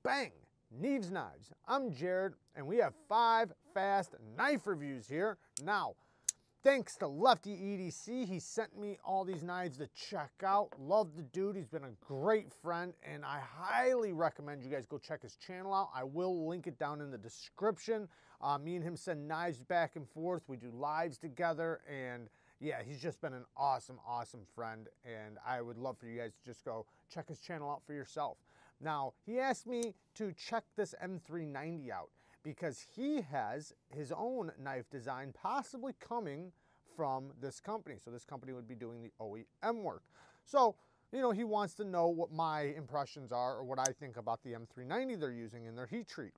Bang! Neeves Knives. I'm Jared, and we have 5 fast knife reviews here. Now, thanks to Lefty EDC, he sent me all these knives to check out. Love the dude. He's been a great friend, and I highly recommend you guys go check his channel out. I will link it down in the description. Me and him send knives back and forth. We do lives together, and yeah, he's just been an awesome, awesome friend, and I would love for you guys to just go check his channel out for yourself. Now, he asked me to check this M390 out because he has his own knife design possibly coming from this company. So this company would be doing the OEM work. So, you know, he wants to know what my impressions are or what I think about the M390 they're using in their heat treat.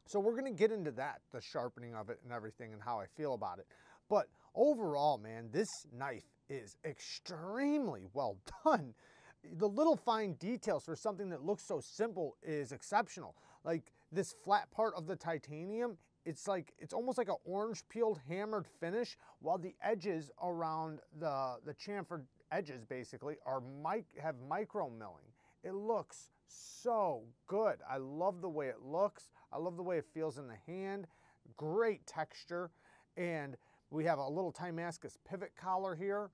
So we're going to get into that, the sharpening of it and everything and how I feel about it. But overall, man, this knife is extremely well done. The little fine details for something that looks so simple is exceptional. Like this flat part of the titanium, it's almost like an orange peeled hammered finish, while the edges around the chamfered edges basically have micro milling. It looks so good. I love the way it looks. I love the way it feels in the hand. Great texture. And we have a little Timascus pivot collar here.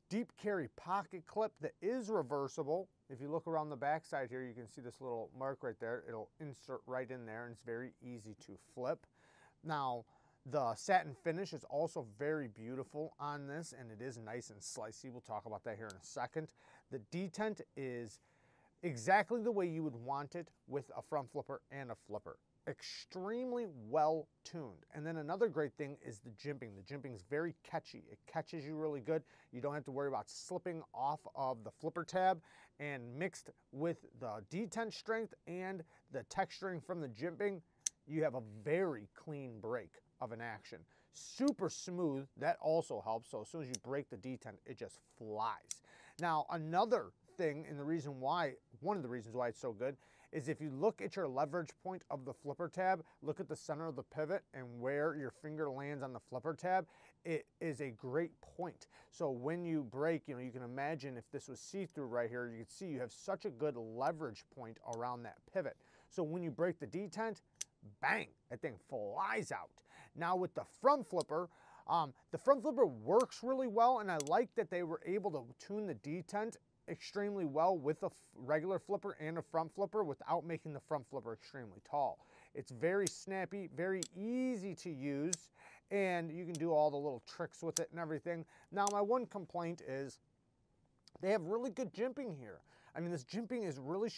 Deep carry pocket clip that is reversible. If you look around the back side here, you can see this little mark right there. It'll insert right in there, and it's very easy to flip. Now, the satin finish is also very beautiful on this, and it is nice and slicey. We'll talk about that here in a second. The detent is exactly the way you would want it with a front flipper and a flipper. Extremely well tuned. And then another great thing is the jimping. The jimping is very catchy. It catches you really good. You don't have to worry about slipping off of the flipper tab, and mixed with the detent strength and the texturing from the jimping, you have a very clean break of an action. Super smooth, that also helps. So as soon as you break the detent, it just flies. Now, another thing, and one of the reasons why it's so good, is if you look at your leverage point of the flipper tab, look at the center of the pivot and where your finger lands on the flipper tab, it is a great point. So when you break, you know, you can imagine if this was see-through right here, you can see you have such a good leverage point around that pivot. So when you break the detent, bang, that thing flies out. Now with the front flipper works really well, and I like that they were able to tune the detent extremely well with a regular flipper and a front flipper without making the front flipper extremely tall. It's very snappy, very easy to use, and you can do all the little tricks with it and everything. Now, my one complaint is they have really good jimping here. I mean, this jimping is really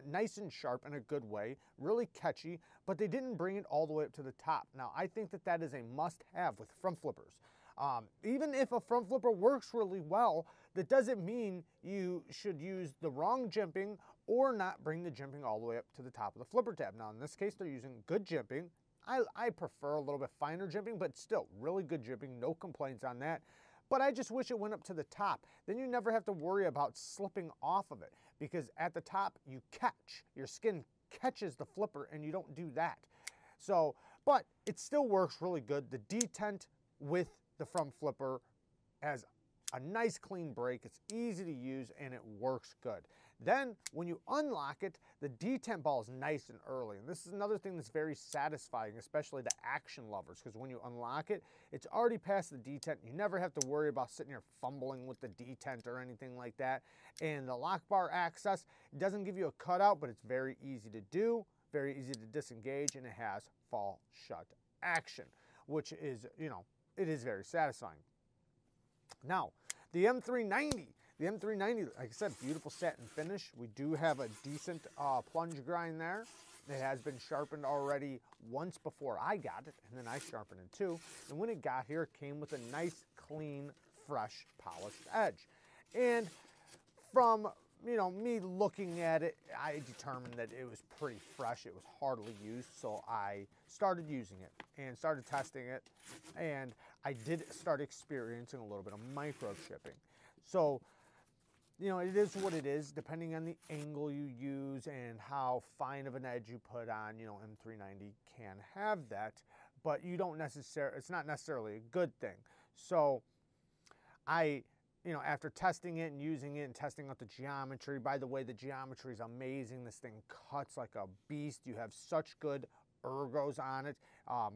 nice and sharp in a good way, really catchy, but they didn't bring it all the way up to the top. Now, I think that that is a must-have with front flippers. Even if a front flipper works really well, that doesn't mean you should use the wrong jimping or not bring the jimping all the way up to the top of the flipper tab. Now, in this case, they're using good jimping. I prefer a little bit finer jimping, but still really good jimping, no complaints on that. But I just wish it went up to the top. Then you never have to worry about slipping off of it, because at the top you catch. Your skin catches the flipper and you don't do that. So, but it still works really good. The detent with the front flipper has a nice clean break. It's easy to use and it works good. Then when you unlock it, the detent ball is nice and early. And this is another thing that's very satisfying, especially to action lovers, because when you unlock it, it's already past the detent. You never have to worry about sitting here fumbling with the detent or anything like that. And the lock bar access doesn't give you a cutout, but it's very easy to do, very easy to disengage, and it has fall shut action, which is, you know, it is very satisfying. Now, the M390, like I said, beautiful satin finish. We do have a decent plunge grind there. It has been sharpened already once before I got it, and then I sharpened it too. And when it got here, it came with a nice, clean, fresh, polished edge. And from, you know, me looking at it, I determined that it was pretty fresh. It was hardly used, so I started using it and started testing it, and I did start experiencing a little bit of microchipping. So, you know, it is what it is, depending on the angle you use and how fine of an edge you put on. You know, M390 can have that, but you don't necessarily, it's not necessarily a good thing. So I you know, after testing it and using it and testing out the geometry, by the way, the geometry is amazing. This thing cuts like a beast. You have such good ergos on it,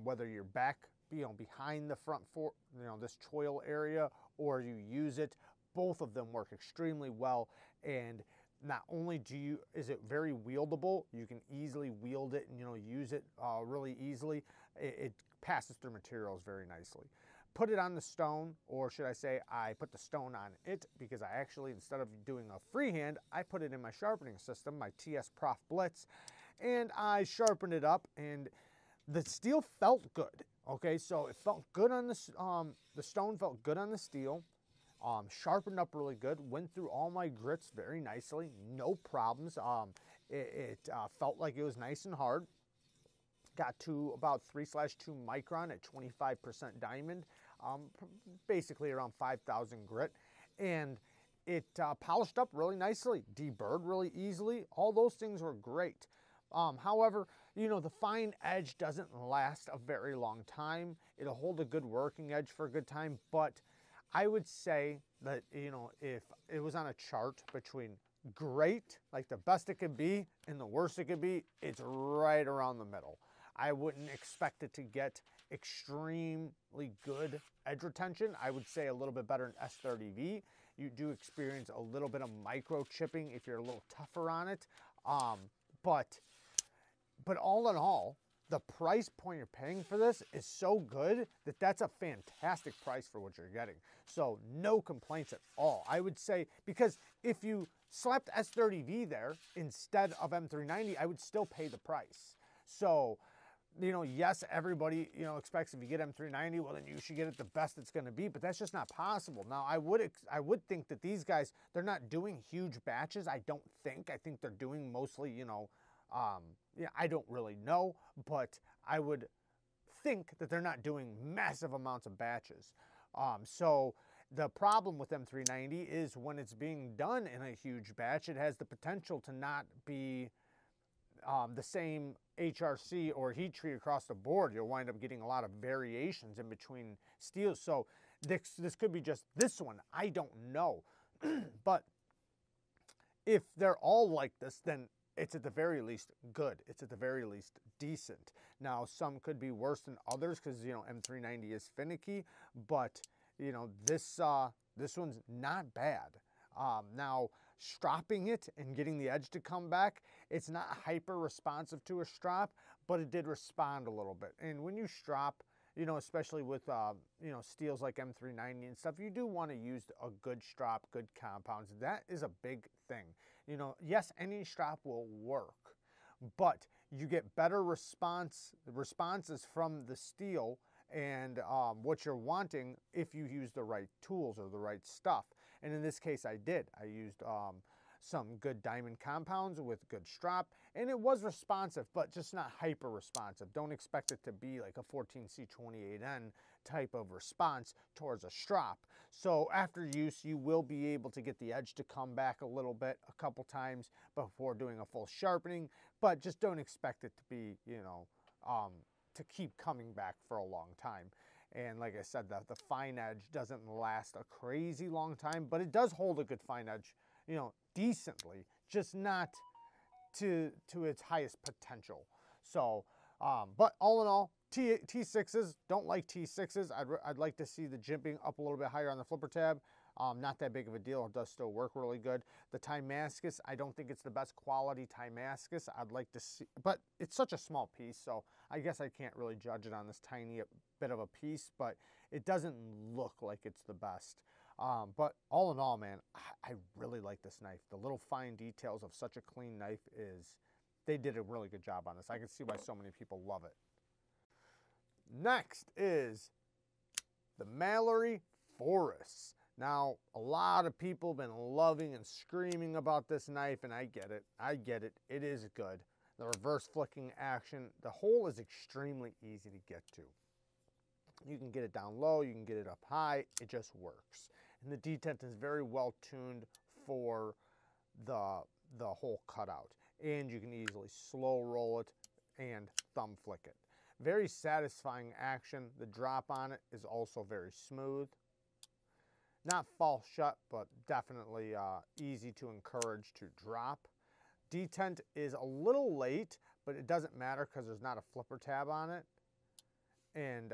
whether you're back, you know, behind the front fork, you know, this choil area, or you use it, both of them work extremely well. And not only is it very wieldable, you can easily wield it and, you know, use it really easily. It passes through materials very nicely. Put it on the stone, or should I say I put the stone on it, because I actually, instead of doing a freehand, I put it in my sharpening system, my TS Prof Blitz, and I sharpened it up, and the steel felt good. Okay, so it felt good on the stone felt good on the steel, sharpened up really good, went through all my grits very nicely, no problems. It felt like it was nice and hard. Got to about 3/2 micron at 25% diamond, basically around 5,000 grit, and it polished up really nicely, deburred really easily. All those things were great. However, you know, the fine edge doesn't last a very long time. It'll hold a good working edge for a good time, but I would say that, you know, if it was on a chart between great, like the best it could be, and the worst it could be, it's right around the middle. I wouldn't expect it to get extremely good edge retention. I would say a little bit better in S30V. You do experience a little bit of micro chipping if you're a little tougher on it. But all in all, the price point you're paying for this is so good that that's a fantastic price for what you're getting. So no complaints at all. I would say, because if you slapped S30V there instead of M390, I would still pay the price. So, you know, yes, everybody, you know, expects if you get M390, well, then you should get it the best it's going to be, but that's just not possible. Now, I would think that these guys, they're not doing huge batches. I don't think. I think they're doing mostly, you know, yeah, I don't really know, but I would think that they're not doing massive amounts of batches. So the problem with M390 is when it's being done in a huge batch, it has the potential to not be the same HRC or heat treat across the board. You'll wind up getting a lot of variations in between steels. So this could be just this one. I don't know. But if they're all like this, then it's at the very least good. It's at the very least decent. Now, some could be worse than others because, you know, M390 is finicky, but, you know, this one's not bad. Now, stropping it and getting the edge to come back, it's not hyper responsive to a strop, but it did respond a little bit. And when you strop, you know, especially with, you know, steels like M390 and stuff, you do want to use a good strop, good compounds. That is a big thing. You know, yes, any strop will work, but you get better responses from the steel and what you're wanting if you use the right tools or the right stuff. And in this case, I did. I used some good diamond compounds with good strop, and it was responsive, but just not hyper responsive. Don't expect it to be like a 14C28N type of response towards a strop. So after use, you will be able to get the edge to come back a little bit, a couple times before doing a full sharpening, but just don't expect it to be, you know, to keep coming back for a long time. And like I said, the fine edge doesn't last a crazy long time, but it does hold a good fine edge, you know, decently, just not to its highest potential. So, but all in all, T6s, don't like T6s. I'd like to see the jimping up a little bit higher on the flipper tab. Not that big of a deal. It does still work really good. The Timascus, I don't think it's the best quality Timascus. I'd like to see, but it's such a small piece, so I guess I can't really judge it on this tiny bit of a piece, but it doesn't look like it's the best. But all in all, man, I really like this knife. The little fine details of such a clean knife they did a really good job on this. I can see why so many people love it. Next is the Mallory Forest. Now, a lot of people have been loving and screaming about this knife, and I get it. I get it. It is good. The reverse flicking action, the hole is extremely easy to get to. You can get it down low, you can get it up high, it just works. And the detent is very well tuned for the hole cutout. And you can easily slow roll it and thumb flick it. Very satisfying action. The drop on it is also very smooth. not fall shut, but definitely easy to encourage to drop. Detent is a little late, but it doesn't matter because there's not a flipper tab on it. And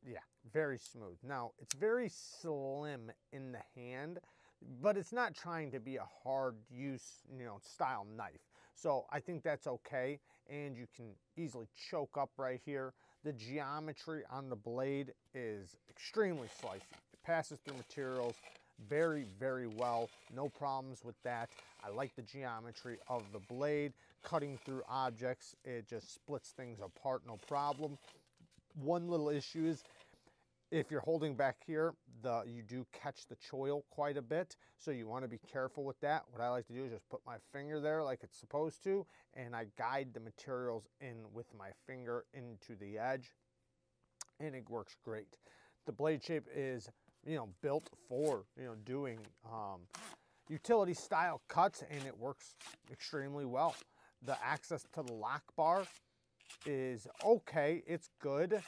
yeah, very smooth. Now, it's very slim in the hand, but it's not trying to be a hard use, style knife. So I think that's okay. And you can easily choke up right here. The geometry on the blade is extremely slicey. It passes through materials very, very well. No problems with that. I like the geometry of the blade. Cutting through objects, it just splits things apart, no problem. One little issue is if you're holding back here, you do catch the choil quite a bit, so you want to be careful with that. What I like to do is just put my finger there like it's supposed to, and I guide the materials in with my finger into the edge, and it works great. The blade shape is, built for, doing utility style cuts, and it works extremely well. The access to the lock bar is okay. It's good.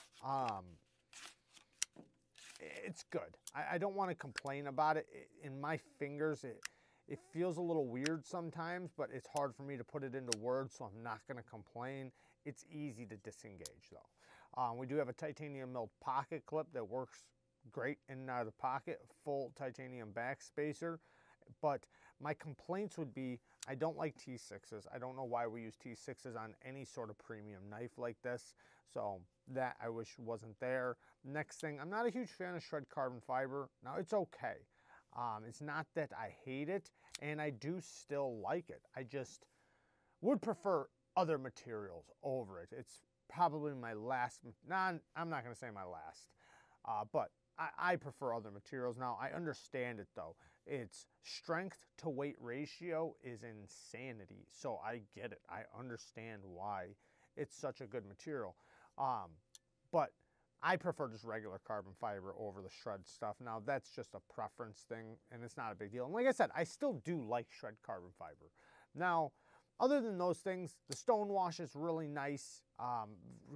It's good. I don't want to complain about it. In my fingers, it feels a little weird sometimes, but it's hard for me to put it into words, so I'm not going to complain. It's easy to disengage, though. We do have a titanium milled pocket clip that works great in and out of the pocket, full titanium backspacer. But my complaints would be, I don't like T6s. I don't know why we use T6s on any sort of premium knife like this. So that I wish wasn't there. Next thing, I'm not a huge fan of shred carbon fiber. Now, it's okay. It's not that I hate it, and I do still like it. I just would prefer other materials over it. It's probably my last, I'm not going to say my last, but I prefer other materials. Now, I understand it, though. Its strength to weight ratio is insanity, so I get it. I understand why it's such a good material. But I prefer just regular carbon fiber over the shred stuff. Now, that's just a preference thing, and it's not a big deal. And like I said, I still do like shred carbon fiber. Now, other than those things, the stonewash is really nice.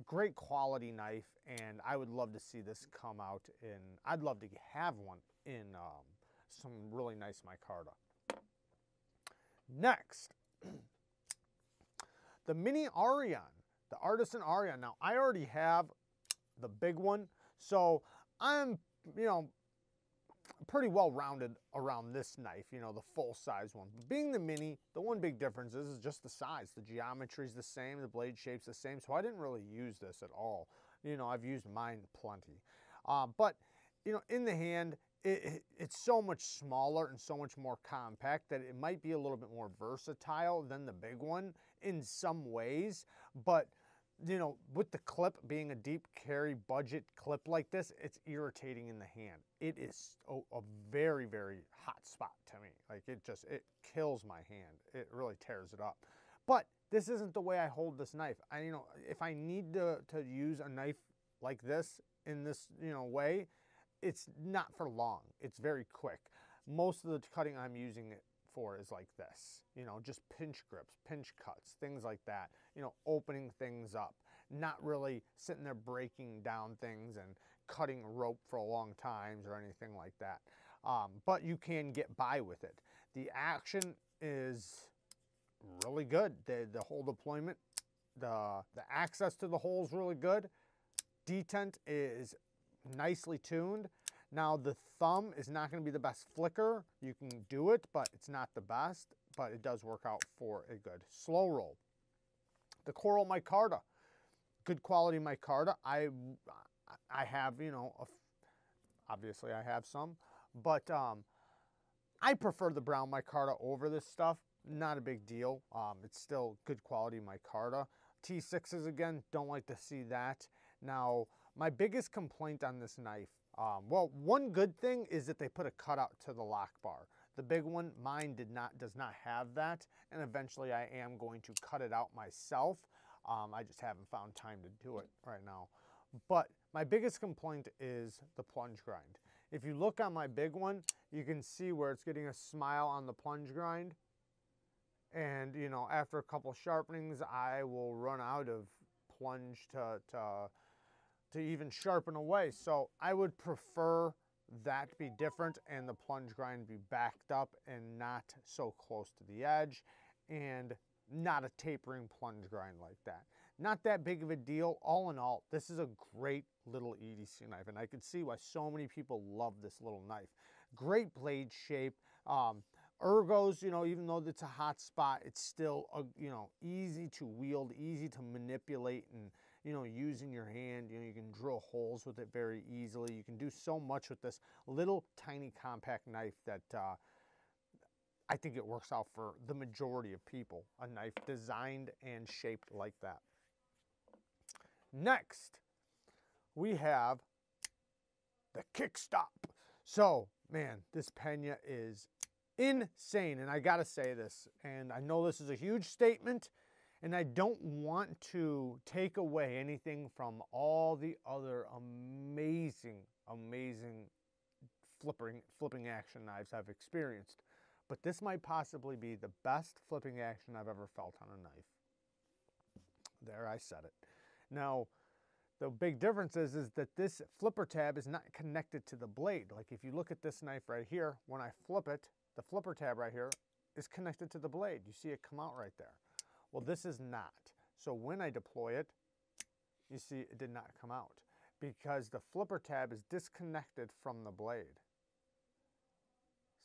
Great quality knife, and I would love to see this come out in, I'd love to have one in some really nice micarta. Next, the mini ARION, the ARTISAN ARION. Now, I already have the big one, so I'm, pretty well rounded around this knife, the full size one. But being the mini, the one big difference is just the size. The geometry is the same, the blade shape's the same, so I didn't really use this at all. I've used mine plenty. But, in the hand, it's so much smaller and so much more compact that it might be a little bit more versatile than the big one in some ways. But, with the clip being a deep carry budget clip like this, it's irritating in the hand. It is a very, very hot spot to me. Like, it kills my hand. It really tears it up. But this isn't the way I hold this knife. If I need to use a knife like this in this, way, it's not for long. It's very quick. Most of the cutting I'm using it for is like this, just pinch grips, pinch cuts, things like that, opening things up, not really sitting there breaking down things and cutting rope for long times or anything like that. But you can get by with it. The action is really good. The hole deployment, the access to the hole is really good. Detent is nicely tuned. Now, the thumb is not going to be the best flicker. You can do it, but it's not the best, but it does work out for a good slow roll. The coral micarta, good quality micarta. I have, obviously I have some, but I prefer the brown micarta over this stuff. Not a big deal. It's still good quality micarta. T6s, again, don't like to see that. Now, my biggest complaint on this knife, well, one good thing is that they put a cutout to the lock bar. The big one, mine does not have that, and eventually I am going to cut it out myself. I just haven't found time to do it right now. But my biggest complaint is the plunge grind. If you look on my big one, you can see where it's getting a smile on the plunge grind. And, after a couple sharpenings, I will run out of plunge to even sharpen away. So I would prefer that be different and the plunge grind be backed up and not so close to the edge, and not a tapering plunge grind like that. Not that big of a deal. All in all, this is a great little EDC knife, and I can see why so many people love this little knife. Great blade shape. Ergos, you know, even though it's a hot spot, it's still, you know, easy to wield, easy to manipulate, and, you know, using your hand, you know, you can drill holes with it very easily. You can do so much with this little tiny compact knife that I think it works out for the majority of people, a knife designed and shaped like that. Next, we have the Kickstop. So, man, this Pena is insane, and I gotta say this, and I know this is a huge statement, and I don't want to take away anything from all the other amazing flipping action knives I've experienced, but this might possibly be the best flipping action I've ever felt on a knife. There, I said it. Now, the big difference is that this flipper tab is not connected to the blade. Like if you look at this knife right here, when I flip it, the flipper tab right here is connected to the blade. You see it come out right there. Well, this is not. So when I deploy it, you see it did not come out because the flipper tab is disconnected from the blade.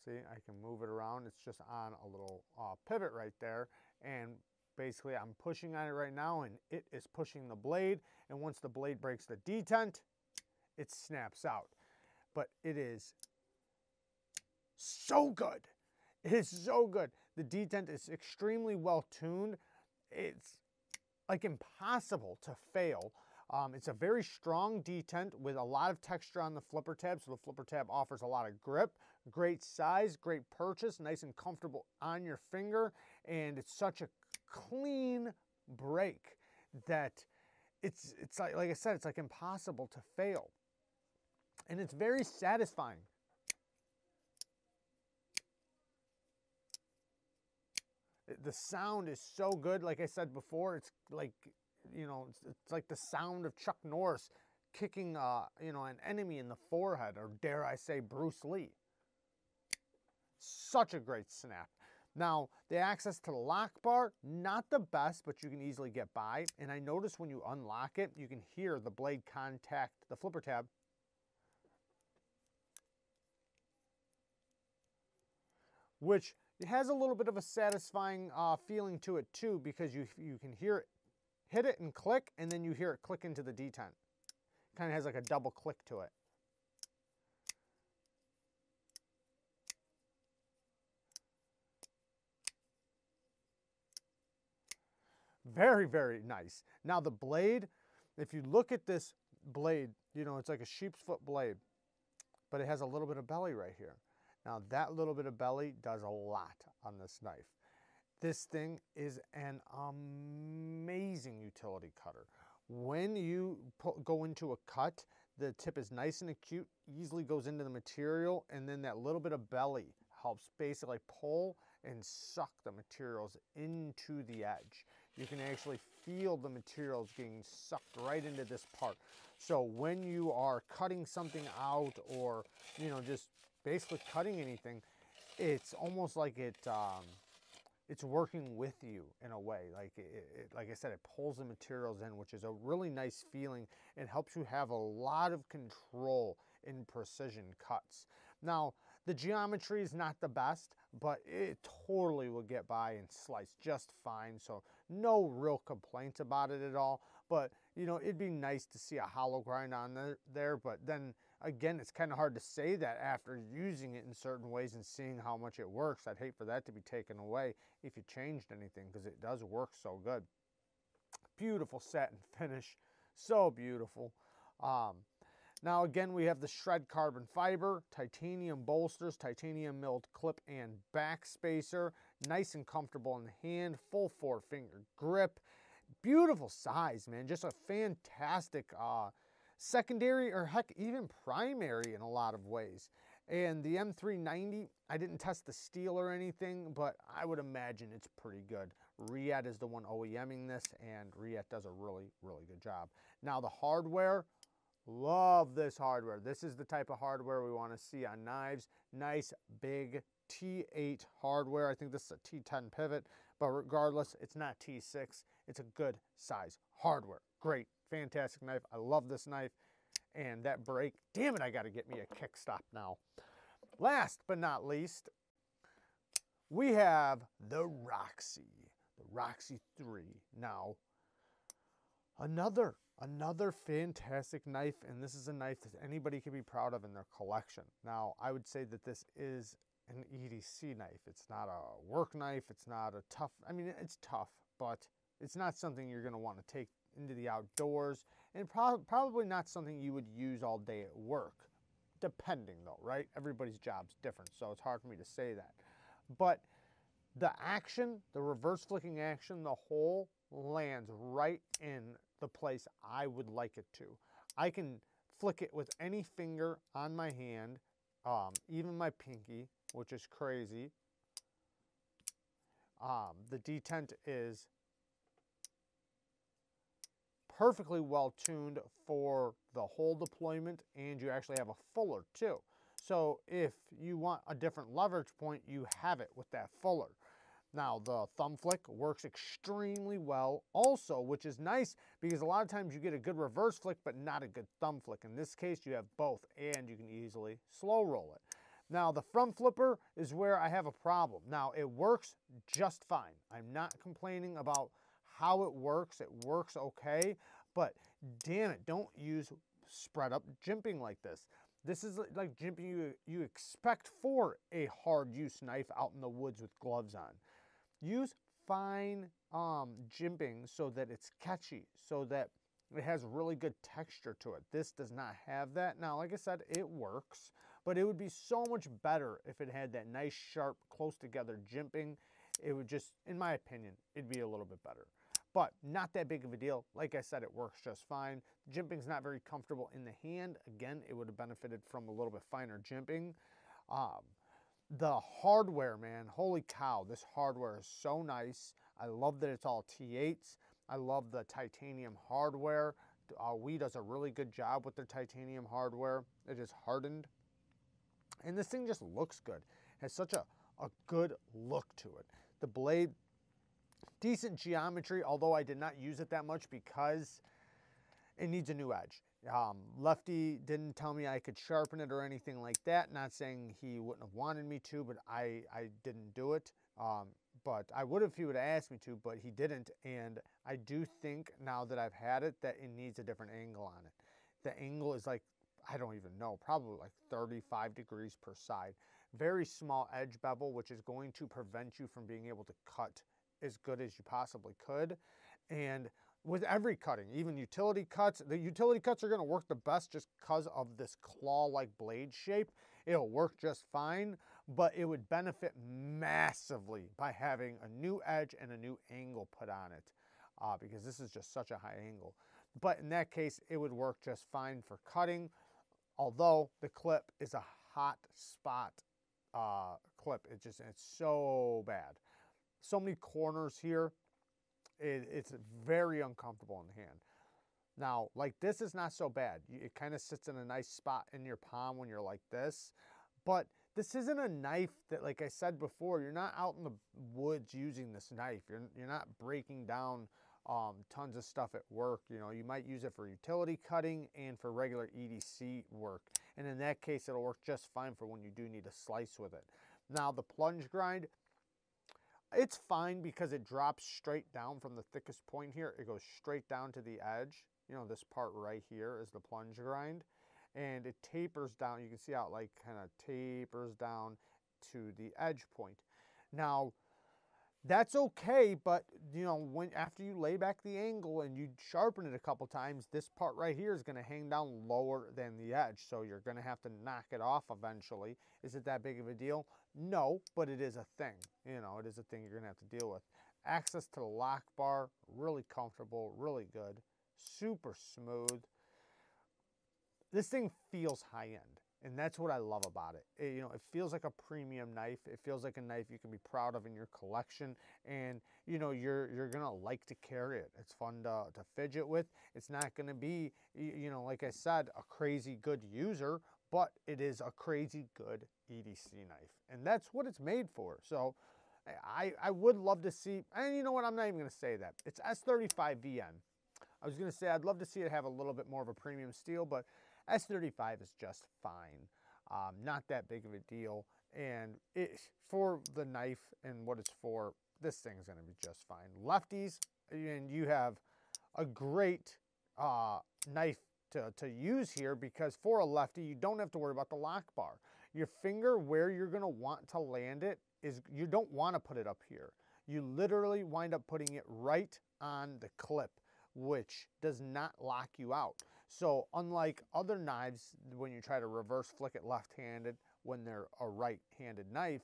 See, I can move it around. It's just on a little pivot right there. And basically I'm pushing on it right now and it is pushing the blade. And once the blade breaks the detent, it snaps out. But it is so good. It is so good. The detent is extremely well tuned. It's like impossible to fail. It's a very strong detent with a lot of texture on the flipper tab, so the flipper tab offers a lot of grip. Great size, great purchase, nice and comfortable on your finger, and it's such a clean break that it's like I said, it's like impossible to fail. And it's very satisfying. The sound is so good. Like I said before, it's like, you know, it's like the sound of Chuck Norris kicking, you know, an enemy in the forehead, or dare I say Bruce Lee. Such a great snap. Now, the access to the lock bar, not the best, but you can easily get by. And I notice when you unlock it, you can hear the blade contact the flipper tab. Which it has a little bit of a satisfying feeling to it too, because you can hear it, hit it and click, and then you hear it click into the detent. Kind of has like a double click to it. Very, very nice. Now the blade, if you look at this blade, you know, it's like a sheep's foot blade, but it has a little bit of belly right here. Now that little bit of belly does a lot on this knife. This thing is an amazing utility cutter. When you go into a cut, the tip is nice and acute, easily goes into the material, and then that little bit of belly helps basically pull and suck the materials into the edge. You can actually feel the materials getting sucked right into this part. So when you are cutting something out, or, you know, just basically cutting anything, it's almost like it's working with you in a way. Like I said, it pulls the materials in, which is a really nice feeling. It helps you have a lot of control in precision cuts. Now, the geometry is not the best, but it totally will get by and slice just fine. So no real complaints about it at all. But, you know, it'd be nice to see a hollow grind on there. But then again, it's kind of hard to say that after using it in certain ways and seeing how much it works. I'd hate for that to be taken away if you changed anything, because it does work so good. Beautiful satin finish, so beautiful. Now again, we have the shred carbon fiber, titanium bolsters, titanium milled clip and back spacer, nice and comfortable in the hand, full 4-finger grip, beautiful size, man, just a fantastic secondary, or heck, even primary in a lot of ways. And the M390, I didn't test the steel or anything, but I would imagine it's pretty good. Riyadh is the one OEMing this, and Riyadh does a really, really good job. Now the hardware, Love this hardware. This is the type of hardware we want to see on knives. Nice, big T8 hardware. I think this is a T10 pivot, but regardless, it's not T6. It's a good size hardware. Great, fantastic knife. I love this knife. And that brake, damn it, I got to get me a kickstop now. Last but not least, we have the Roxy 3. Now, another fantastic knife, and this is a knife that anybody can be proud of in their collection. Now, I would say that this is an EDC knife. It's not a work knife. It's not a tough, I mean, it's tough, but it's not something you're going to want to take into the outdoors, and probably not something you would use all day at work. Depending though, right? Everybody's job's different, so it's hard for me to say that. But the action, the reverse flicking action, the hole lands right in the place I would like it to. I can flick it with any finger on my hand, even my pinky, which is crazy. The detent is perfectly well tuned for the hole deployment, and you actually have a fuller too. So if you want a different leverage point, you have it with that fuller. Now the thumb flick works extremely well also, which is nice because a lot of times you get a good reverse flick but not a good thumb flick. In this case you have both, and you can easily slow roll it. Now the front flipper is where I have a problem. Now it works just fine. I'm not complaining about how it works okay, but damn it, don't use spread up jimping like this. This is like jimping you expect for a hard use knife out in the woods with gloves on. Use fine jimping so that it's catchy, so that it has really good texture to it. This does not have that. Now, like I said, it works, but it would be so much better if it had that nice, sharp, close together jimping. It would just, in my opinion, it'd be a little bit better. But not that big of a deal. Like I said, it works just fine. Jimping's not very comfortable in the hand. Again, it would have benefited from a little bit finer jimping. The hardware, man, holy cow, this hardware is so nice. I love that it's all T8s. I love the titanium hardware. WE does a really good job with their titanium hardware. It is hardened. And this thing just looks good. It has such a good look to it. The blade, decent geometry, although I did not use it that much because it needs a new edge. Lefty didn't tell me I could sharpen it or anything like that. Not saying he wouldn't have wanted me to, but I didn't do it. But I would if he would have asked me to, but he didn't. And I do think now that I've had it that it needs a different angle on it. The angle is like, I don't even know, probably like 35 degrees per side. Very small edge bevel, which is going to prevent you from being able to cut as good as you possibly could. And with every cutting, even utility cuts, the utility cuts are going to work the best just because of this claw-like blade shape. It'll work just fine, but it would benefit massively by having a new edge and a new angle put on it, because this is just such a high angle. But in that case, it would work just fine for cutting, although the clip is a hot spot clip. It's so bad. So many corners here. It's very uncomfortable in the hand. Now, like this is not so bad. It kind of sits in a nice spot in your palm when you're like this. But this isn't a knife that, like I said before, you're not out in the woods using this knife. You're not breaking down tons of stuff at work. You know, you might use it for utility cutting and for regular EDC work. And in that case, it'll work just fine for when you do need a slice with it. Now, the plunge grind, it's fine because it drops straight down from the thickest point here. It goes straight down to the edge. You know, this part right here is the plunge grind. And it tapers down. You can see how it like kind of tapers down to the edge point. Now, that's okay, but you know, after you lay back the angle and you sharpen it a couple times, this part right here is going to hang down lower than the edge. So you're going to have to knock it off eventually. Is it that big of a deal? No, but it is a thing. You know, it is a thing you're going to have to deal with. Access to the lock bar, really comfortable, really good, super smooth. This thing feels high end. And that's what I love about it. You know, it feels like a premium knife. It feels like a knife you can be proud of in your collection, and you know you're gonna like to carry it. It's fun to fidget with. It's not gonna be, you know, like I said, a crazy good user, but it is a crazy good EDC knife, and that's what it's made for. So I would love to see, and you know what, I'm not even gonna say that. It's S35VN. I was gonna say I'd love to see it have a little bit more of a premium steel, but S35 is just fine. Not that big of a deal. And for the knife and what it's for, this thing's going to be just fine. Lefties, and you have a great knife to use here, because for a lefty, you don't have to worry about the lock bar. Your finger, where you're going to want to land it, is you don't want to put it up here. You literally wind up putting it right on the clip, which does not lock you out. So unlike other knives, when you try to reverse flick it left-handed when they're a right-handed knife,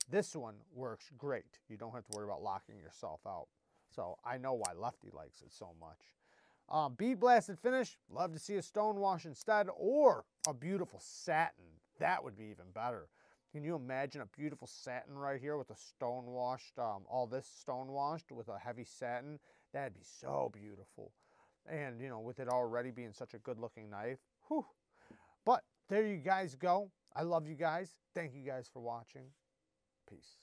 this one works great. You don't have to worry about locking yourself out. So I know why Lefty likes it so much. Bead blasted finish, love to see a stone wash instead, or a beautiful satin. That would be even better. Can you imagine a beautiful satin right here with a stone washed, all this stone washed with a heavy satin? That'd be so beautiful. And, you know, with it already being such a good looking knife, whew. But there you guys go. I love you guys. Thank you guys for watching. Peace.